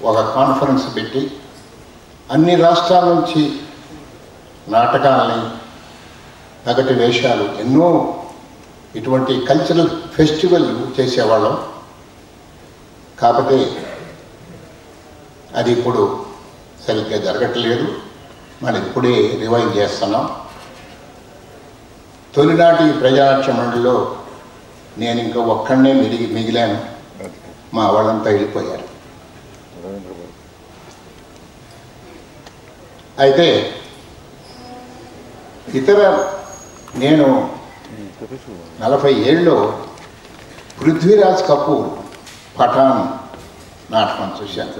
ఒక కాన్ఫరెన్స్ పెట్టి అన్ని రాష్ట్రాల నుంచి నాటకాలని పగటి వేషాలు ఎన్నో ఇటువంటి కల్చరల్ ఫెస్టివల్ చేసేవాళ్ళం. కాకపోతే అది ఇప్పుడు సరిగ్గా జరగట్లేదు. మనం ఇప్పుడే రివైవ్ చేస్తున్నాం. తొలినాటి ప్రజానాట్య మండలిలో నేను ఇంకా ఒక్కడనే మిగిలాను. మా వాళ్ళంతా వెళ్ళిపోయారు. అయితే ఇతర నేను 47లో పృథ్వీరాజ్ కపూర్ పఠాన్ నాటకం చూశాను.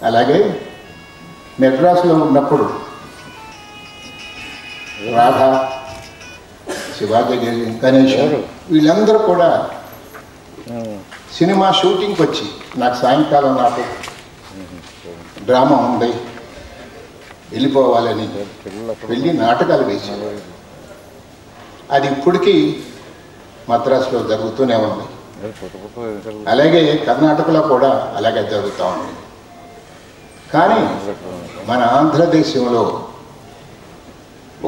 అలాగే మెడ్రాస్లో ఉన్నప్పుడు రాధా, శివాజీ గణేష్ వీళ్ళందరూ కూడా సినిమా షూటింగ్కి వచ్చి నాకు సాయంకాలం నాకు డ్రామా ఉంది వెళ్ళిపోవాలని వెళ్ళి నాటకాలు వేశాను. అది ఇప్పటికీ మద్రాసులో జరుగుతూనే ఉంది. అలాగే కర్ణాటకలో కూడా అలాగే జరుగుతూ ఉంది. కానీ మన ఆంధ్రదేశంలో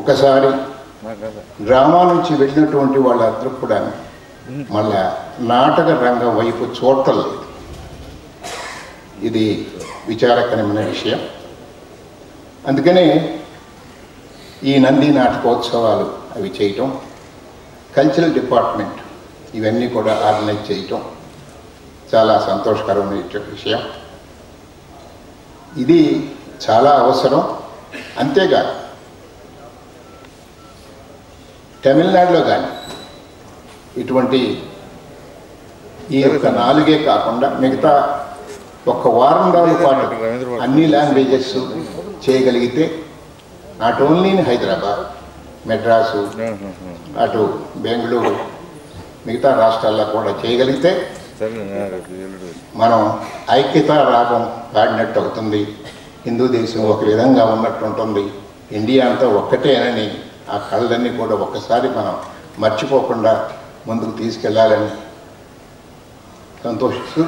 ఒకసారి డ్రామా నుంచి వెళ్ళినటువంటి వాళ్ళందరూ కూడా మళ్ళా నాటక రంగం వైపు చూడలేదు. ఇది విచారకరమైన విషయం. అందుకనే ఈ నంది నాటకోత్సవాలు అవి చేయటం, కల్చరల్ డిపార్ట్మెంట్ ఇవన్నీ కూడా ఆర్గనైజ్ చేయటం చాలా సంతోషకరమైన విషయం. ఇది చాలా అవసరం. అంతేకాదు తమిళనాడులో కానీ ఇటువంటి ఈ యొక్క 4 కాకుండా మిగతా ఒక వారం రోజుల పాటు అన్ని లాంగ్వేజెస్ చేయగలిగితే not only in Hyderabad, Madras, అటు బెంగళూరు, మిగతా రాష్ట్రాల్లో కూడా చేయగలిగితే మనం ఐక్యతా రాగం పాడినట్టు అవుతుంది. హిందూ దేశం ఒక విధంగా ఉన్నట్టు ఉంటుంది. ఇండియా అంతా ఒక్కటేనని ఆ కళ్ళన్నీ కూడా ఒక్కసారి మనం మర్చిపోకుండా ముందుకు తీసుకెళ్లాలని సంతోషిస్తూ